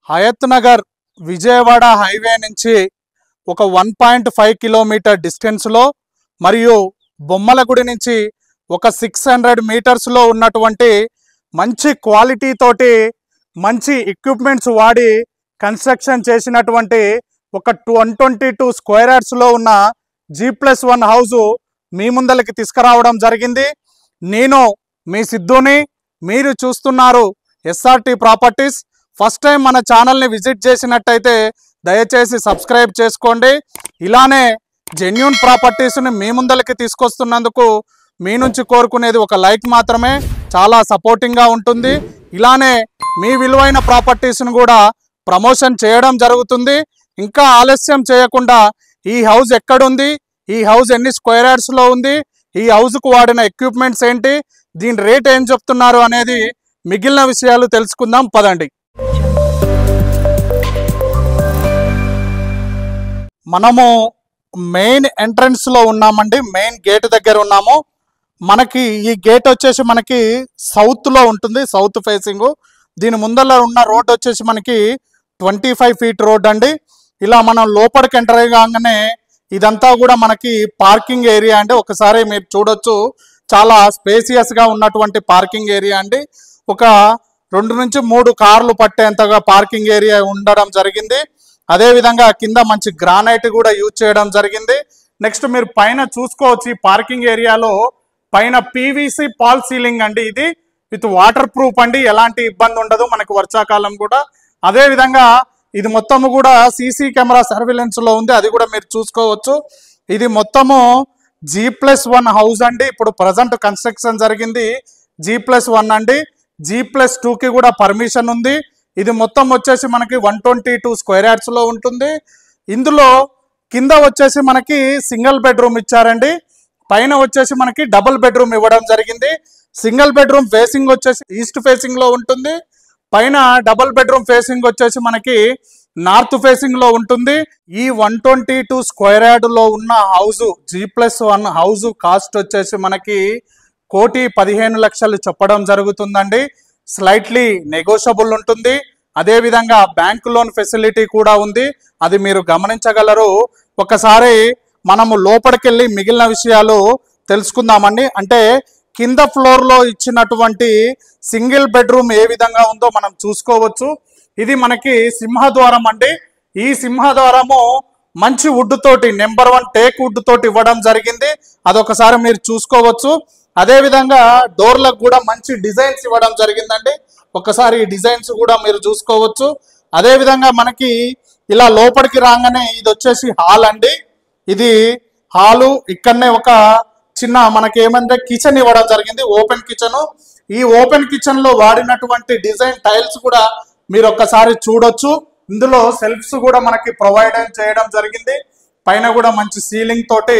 Hayath Nagar Vijayawada highway నుంచి ఒక 1.5 kilometre డిస్టెన్స్లో మరియు బొమ్మలగుడి నుంచి ఒక 600 మీటర్స్లో ఉన్నటువంటి మంచి క్వాలిటీ తోటి మంచి ఎక్విప్మెంట్స్ వాడి కన్స్ట్రక్షన్ చేసినటువంటి ఒక 122 స్క్వేర్ యార్డ్స్లో ఉన్న G+1 హౌస్ మీ ముందలకి తీసుకురావడం జరిగింది. నేను మీ సిద్ధుని, మీరు చూస్తున్నారు SRT ప్రాపర్టీస్. ఫస్ట్ టైం మన ఛానల్ని విజిట్ చేసినట్టయితే దయచేసి సబ్స్క్రైబ్ చేసుకోండి. ఇలానే జెన్యూన్ ప్రాపర్టీస్ని మీ ముందలకి తీసుకొస్తున్నందుకు మీ నుంచి కోరుకునేది ఒక లైక్ మాత్రమే, చాలా సపోర్టింగ్గా ఉంటుంది. ఇలానే మీ విలువైన ప్రాపర్టీస్ను కూడా ప్రమోషన్ చేయడం జరుగుతుంది. ఇంకా ఆలస్యం చేయకుండా ఈ హౌస్ ఎక్కడుంది, ఈ హౌస్ ఎన్ని స్క్వేర్ యార్డ్స్లో ఉంది, ఈ హౌస్కు వాడిన ఎక్విప్మెంట్స్ ఏంటి, దీని రేట్ ఏం చెప్తున్నారు అనేది మిగిలిన విషయాలు తెలుసుకుందాం పదండి. మనము మెయిన్ ఎంట్రన్స్లో ఉన్నామండి, మెయిన్ గేట్ దగ్గర ఉన్నాము. మనకి ఈ గేట్ వచ్చేసి మనకి సౌత్లో ఉంటుంది, సౌత్ ఫేసింగ్. దీని ముందర ఉన్న రోడ్ వచ్చేసి మనకి 25 ఫీట్ రోడ్ అండి. ఇలా మనం లోపలికి ఎంటర్ కాగానే ఇదంతా కూడా మనకి పార్కింగ్ ఏరియా అండి. ఒకసారి మీరు చూడొచ్చు, చాలా స్పేసియస్గా ఉన్నటువంటి పార్కింగ్ ఏరియా అండి. ఒక 2 నుంచి 3 కార్లు పట్టేంతగా పార్కింగ్ ఏరియా ఉండడం జరిగింది. అదేవిధంగా కింద మంచి గ్రానైట్ కూడా యూజ్ చేయడం జరిగింది. నెక్స్ట్ మీరు పైన చూసుకోవచ్చు, ఈ పార్కింగ్ ఏరియాలో పైన PVC పాల్ సీలింగ్ అండి. ఇది విత్ వాటర్ ప్రూఫ్ అండి, ఎలాంటి ఇబ్బంది ఉండదు మనకు వర్షాకాలం కూడా. అదేవిధంగా ఇది మొత్తము కూడా CC కెమెరా సర్వేలెన్స్లో ఉంది, అది కూడా మీరు చూసుకోవచ్చు. ఇది మొత్తము G+1 హౌస్ అండి. ఇప్పుడు ప్రజెంట్ కన్స్ట్రక్షన్ జరిగింది G+1 అండి. G+2కి కూడా పర్మిషన్ ఉంది. ఇది మొత్తం వచ్చేసి మనకి 122 స్క్వేర్ యార్డ్స్లో ఉంటుంది. ఇందులో కింద వచ్చేసి మనకి సింగిల్ బెడ్రూమ్ ఇచ్చారండి, పైన వచ్చేసి మనకి డబుల్ బెడ్రూమ్ ఇవ్వడం జరిగింది. సింగిల్ బెడ్రూమ్ ఫేసింగ్ వచ్చేసి ఈస్ట్ ఫేసింగ్లో ఉంటుంది, పైన డబుల్ బెడ్రూమ్ ఫేసింగ్ వచ్చేసి మనకి నార్త్ ఫేసింగ్లో ఉంటుంది. ఈ 122 స్క్వేర్ యార్డ్లో ఉన్న హౌస్ G+1 హౌస్ కాస్ట్ వచ్చేసి మనకి 1,15,00,000 చెప్పడం జరుగుతుందండి. స్లైట్లీ నెగోషియబుల్ ఉంటుంది. అదేవిధంగా బ్యాంక్ లోన్ ఫెసిలిటీ కూడా ఉంది, అది మీరు గమనించగలరు. ఒకసారి మనము లోపలికి వెళ్ళి మిగిలిన విషయాలు తెలుసుకుందామండి. అంటే కింద ఫ్లోర్లో ఇచ్చినటువంటి సింగిల్ బెడ్రూమ్ ఏ విధంగా ఉందో మనం చూసుకోవచ్చు. ఇది మనకి సింహద్వారం అండి. ఈ సింహద్వారము మంచి వుడ్ తోటి, నెంబర్ 1 టేక్ వుడ్ తోటి ఇవ్వడం జరిగింది, అదొకసారి మీరు చూసుకోవచ్చు. అదేవిధంగా డోర్లకు కూడా మంచి డిజైన్స్ ఇవ్వడం జరిగిందండి, ఒకసారి ఈ డిజైన్స్ కూడా మీరు చూసుకోవచ్చు. అదేవిధంగా మనకి ఇలా లోపలికి రాగానే ఇది వచ్చేసి హాల్ అండి. ఇది హాలు, ఇక్కడనే ఒక చిన్న మనకి ఏమంటే కిచెన్ ఇవ్వడం జరిగింది, ఓపెన్ కిచెన్. ఈ ఓపెన్ కిచెన్ లో వాడినటువంటి డిజైన్ టైల్స్ కూడా మీరు ఒక్కసారి చూడొచ్చు. ఇందులో సెల్ఫ్స్ కూడా మనకి ప్రొవైడ్ చేయడం జరిగింది, పైన కూడా మంచి సీలింగ్ తోటి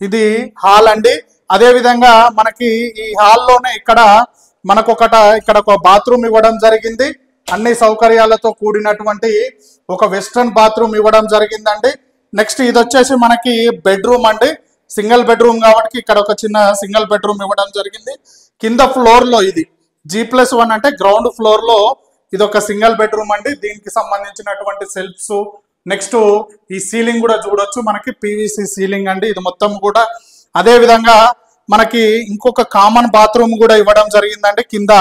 ఇది హాల్ అండి. అదేవిధంగా మనకి ఈ హాల్లోనే ఇక్కడ ఒక బాత్రూమ్ ఇవ్వడం జరిగింది, అన్ని సౌకర్యాలతో కూడినటువంటి ఒక వెస్ట్రన్ బాత్రూమ్ ఇవ్వడం జరిగిందండి. నెక్స్ట్ ఇది వచ్చేసి మనకి బెడ్రూమ్ అండి, సింగిల్ బెడ్రూమ్ కాబట్టి ఇక్కడ ఒక చిన్న సింగిల్ బెడ్రూమ్ ఇవ్వడం జరిగింది. కింద ఫ్లోర్లో ఇది G+1 అంటే గ్రౌండ్ ఫ్లోర్లో ఇది ఒక సింగిల్ బెడ్రూమ్ అండి. దీనికి సంబంధించినటువంటి సెల్ఫ్స్, నెక్స్ట్ ఈ సీలింగ్ కూడా చూడొచ్చు, మనకి PVC సీలింగ్ అండి ఇది మొత్తం కూడా. అదేవిధంగా మనకి ఇంకొక కామన్ బాత్రూమ్ కూడా ఇవ్వడం జరిగిందండి కింద,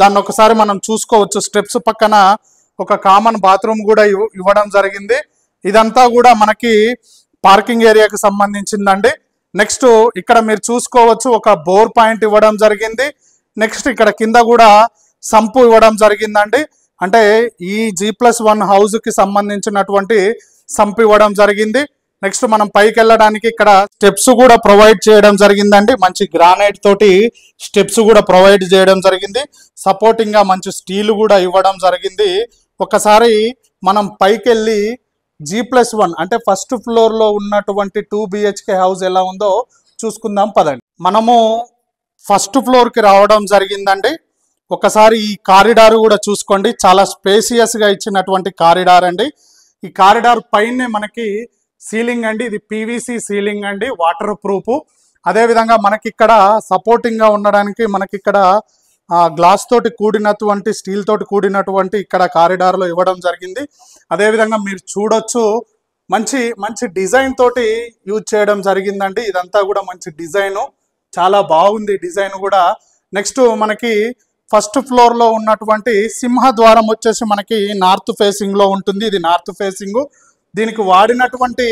దాన్ని ఒకసారి మనం చూసుకోవచ్చు. స్టెప్స్ పక్కన ఒక కామన్ బాత్రూమ్ కూడా ఇవ్వడం జరిగింది. ఇదంతా కూడా మనకి పార్కింగ్ ఏరియాకి సంబంధించిందండి. నెక్స్ట్ ఇక్కడ మీరు చూసుకోవచ్చు, ఒక బోర్ పాయింట్ ఇవ్వడం జరిగింది. నెక్స్ట్ ఇక్కడ కింద కూడా సంపు ఇవ్వడం జరిగిందండి, అంటే ఈ G+1 హౌస్కి సంబంధించినటువంటి సంపు ఇవ్వడం జరిగింది. నెక్స్ట్ మనం పైకి వెళ్ళడానికి ఇక్కడ స్టెప్స్ కూడా ప్రొవైడ్ చేయడం జరిగిందండి, మంచి గ్రానైట్ తోటి స్టెప్స్ కూడా ప్రొవైడ్ చేయడం జరిగింది. సపోర్టింగ్ గా మంచి స్టీల్ కూడా ఇవ్వడం జరిగింది. ఒకసారి మనం పైకి వెళ్ళి G+1 అంటే ఫస్ట్ ఫ్లోర్లో ఉన్నటువంటి 2 BHK హౌస్ ఎలా ఉందో చూసుకుందాం పదండి. మనము ఫస్ట్ ఫ్లోర్కి రావడం జరిగిందండి. ఒకసారి ఈ కారిడార్ కూడా చూసుకోండి, చాలా స్పేసియస్గా ఇచ్చినటువంటి కారిడార్ అండి. ఈ కారిడార్ పైనే మనకి సీలింగ్ అండి, ఇది PVC సీలింగ్ అండి, వాటర్ ప్రూఫ్. అదేవిధంగా మనకి ఇక్కడ సపోర్టింగ్గా ఉండడానికి మనకి ఇక్కడ గ్లాస్ తోటి కూడినటువంటి స్టీల్ తోటి కూడినటువంటి ఇక్కడ కారిడార్లో ఇవ్వడం జరిగింది. అదేవిధంగా మీరు చూడొచ్చు మంచి మంచి డిజైన్ తోటి యూజ్ చేయడం జరిగిందండి. ఇదంతా కూడా మంచి డిజైను, చాలా బాగుంది డిజైన్ కూడా. నెక్స్ట్ మనకి ఫస్ట్ ఫ్లోర్లో ఉన్నటువంటి సింహద్వారం వచ్చేసి మనకి నార్త్ ఫేసింగ్లో ఉంటుంది. ఇది నార్త్ ఫేసింగ్. దీనికి వాడినటువంటి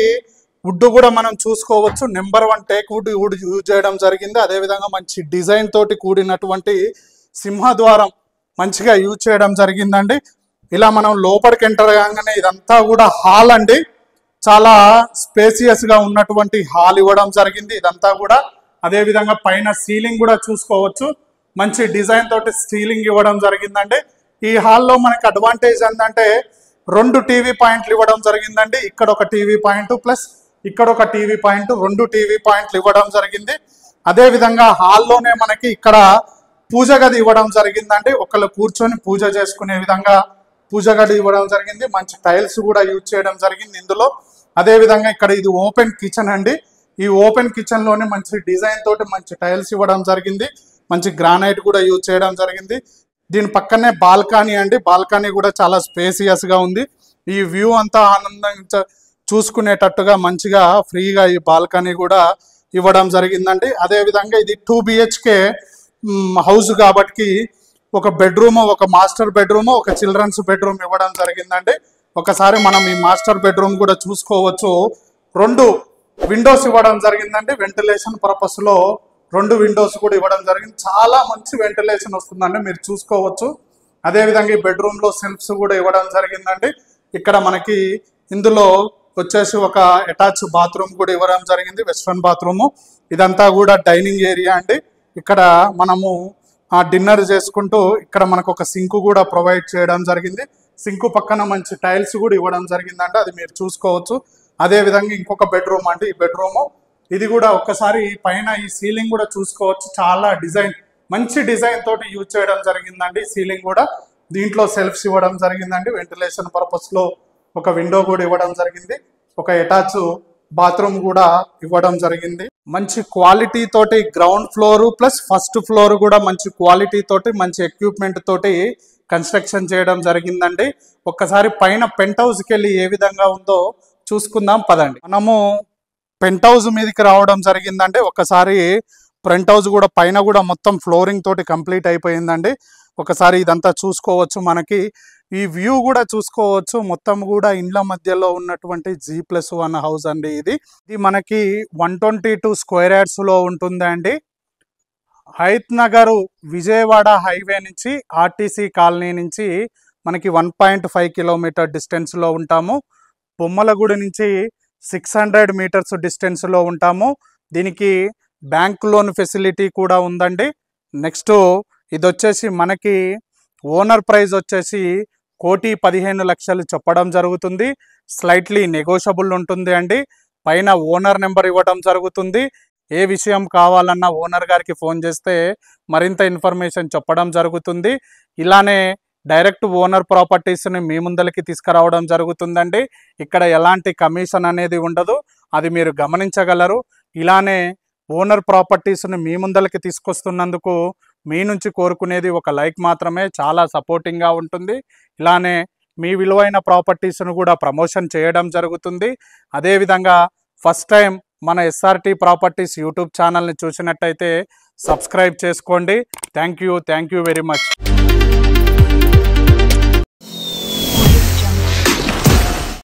వుడ్ కూడా మనం చూసుకోవచ్చు. నెంబర్ 1 టేక్ వుడ్ యూజ్ చేయడం జరిగింది. అదేవిధంగా మంచి డిజైన్ తోటి కూడినటువంటి సింహద్వారం మంచిగా యూజ్ చేయడం జరిగిందండి. ఇలా మనం లోపలికి ఎంటర్ కాగానే ఇదంతా కూడా హాల్ అండి. చాలా స్పేసియస్గా ఉన్నటువంటి హాల్ ఇవ్వడం జరిగింది ఇదంతా కూడా. అదేవిధంగా పైన సీలింగ్ కూడా చూసుకోవచ్చు. మంచి డిజైన్ తోటి సీలింగ్ ఇవ్వడం జరిగిందండి. ఈ హాల్లో మనకి అడ్వాంటేజ్ ఏంటంటే 2 టీవీ పాయింట్లు ఇవ్వడం జరిగిందండి. ఇక్కడ ఒక టీవీ పాయింట్ ప్లస్ ఇక్కడ ఒక టీవీ పాయింట్, 2 టీవీ పాయింట్లు ఇవ్వడం జరిగింది. అదేవిధంగా హాల్లోనే మనకి ఇక్కడ పూజ గది ఇవ్వడం జరిగిందండి. ఒకళ్ళు కూర్చొని పూజ చేసుకునే విధంగా పూజ గది ఇవ్వడం జరిగింది. మంచి టైల్స్ కూడా యూజ్ చేయడం జరిగింది ఇందులో. అదేవిధంగా ఇక్కడ ఇది ఓపెన్ కిచెన్ అండి. ఈ ఓపెన్ కిచెన్లోనే మంచి డిజైన్ తోటి మంచి టైల్స్ ఇవ్వడం జరిగింది. మంచి గ్రానైట్ కూడా యూజ్ చేయడం జరిగింది. దీని పక్కనే బాల్కనీ అండి. బాల్కనీ కూడా చాలా స్పేసియస్గా ఉంది. ఈ వ్యూ అంతా ఆనందంగా చూసుకునేటట్టుగా మంచిగా ఫ్రీగా ఈ బాల్కనీ కూడా ఇవ్వడం జరిగిందండి. అదేవిధంగా ఇది 2 BHK హౌస్ కాబట్టి ఒక బెడ్రూమ్, ఒక మాస్టర్ బెడ్రూమ్, ఒక చిల్డ్రన్స్ బెడ్రూమ్ ఇవ్వడం జరిగిందండి. ఒకసారి మనం ఈ మాస్టర్ బెడ్రూమ్ కూడా చూసుకోవచ్చు. 2 విండోస్ ఇవ్వడం జరిగిందండి. వెంటిలేషన్ పర్పస్లో 2 విండోస్ కూడా ఇవ్వడం జరిగింది. చాలా మంచి వెంటిలేషన్ వస్తుందండి, మీరు చూసుకోవచ్చు. అదేవిధంగా ఈ బెడ్రూమ్లో సెల్ఫ్స్ కూడా ఇవ్వడం జరిగిందండి. ఇక్కడ మనకి ఇందులో వచ్చేసి ఒక అటాచ్ బాత్రూమ్ కూడా ఇవ్వడం జరిగింది, వెస్ట్రన్ బాత్రూము. ఇదంతా కూడా డైనింగ్ ఏరియా అండి. ఇక్కడ మనము డిన్నర్ చేసుకుంటూ ఇక్కడ మనకు ఒక సింక్ కూడా ప్రొవైడ్ చేయడం జరిగింది. సింక్ పక్కన మంచి టైల్స్ కూడా ఇవ్వడం జరిగిందండి, అది మీరు చూసుకోవచ్చు. అదేవిధంగా ఇంకొక బెడ్రూమ్ అండి. ఈ బెడ్రూము ఇది కూడా ఒక్కసారి పైన ఈ సీలింగ్ కూడా చూసుకోవచ్చు. చాలా డిజైన్, మంచి డిజైన్ తోటి యూజ్ చేయడం జరిగిందండి. సీలింగ్ కూడా దీంట్లో సెల్ఫ్స్ ఇవ్వడం జరిగిందండి. వెంటిలేషన్ పర్పస్లో ఒక విండో కూడా ఇవ్వడం జరిగింది. ఒక అటాచ్ బాత్రూమ్ కూడా ఇవ్వడం జరిగింది. మంచి క్వాలిటీ తోటి ground floor plus first floor కూడా మంచి క్వాలిటీ తోటి మంచి ఎక్విప్మెంట్ తోటి కన్స్ట్రక్షన్ చేయడం జరిగిందండి. ఒక్కసారి పైన పెంట్ హౌస్కి వెళ్ళి ఏ విధంగా ఉందో చూసుకుందాం పదండి. మనము పెంట్ హౌస్ మీదకి రావడం జరిగిందండి. ఒకసారి ఫ్రంట్ హౌస్ కూడా పైన కూడా మొత్తం ఫ్లోరింగ్ తోటి కంప్లీట్ అయిపోయిందండి. ఒకసారి ఇదంతా చూసుకోవచ్చు. మనకి ఈ వ్యూ కూడా చూసుకోవచ్చు. మొత్తం కూడా ఇండ్ల మధ్యలో ఉన్నటువంటి G+1 హౌస్ అండి. ఇది మనకి 122 స్క్వేర్ యార్డ్స్లో ఉంటుందండి. హైత్ నగర్ విజయవాడ హైవే నుంచి RTC కాలనీ నుంచి మనకి 1.5 కిలోమీటర్ డిస్టెన్స్లో ఉంటాము. బొమ్మలగూడి నుంచి 600 మీటర్స్ డిస్టెన్స్లో ఉంటాము. దీనికి బ్యాంక్ లోన్ ఫెసిలిటీ కూడా ఉందండి. నెక్స్ట్ ఇది వచ్చేసి మనకి ఓనర్ ప్రైస్ వచ్చేసి 1,15,00,000 చెప్పడం జరుగుతుంది. స్లైట్లీ నెగోషియబుల్ ఉంటుంది అండి. పైన ఓనర్ నెంబర్ ఇవ్వడం జరుగుతుంది. ఏ విషయం కావాలన్నా ఓనర్ గారికి ఫోన్ చేస్తే మరింత ఇన్ఫర్మేషన్ చెప్పడం జరుగుతుంది. ఇలానే డైరెక్ట్ ఓనర్ ప్రాపర్టీస్ని మీ ముందరికి తీసుకురావడం జరుగుతుందండి. ఇక్కడ ఎలాంటి కమిషన్ అనేది ఉండదు, అది మీరు గమనించగలరు. ఇలానే ఓనర్ ప్రాపర్టీస్ని మీ ముందరికి తీసుకొస్తున్నందుకు మీ నుంచి కోరుకునేది ఒక లైక్ మాత్రమే, చాలా సపోర్టింగ్గా ఉంటుంది. ఇలానే మీ విలువైన ప్రాపర్టీస్ను కూడా ప్రమోషన్ చేయడం జరుగుతుంది. అదేవిధంగా ఫస్ట్ టైం మన SRT ప్రాపర్టీస్ యూట్యూబ్ ఛానల్ని చూసినట్టయితే సబ్స్క్రైబ్ చేసుకోండి. Thank you very much.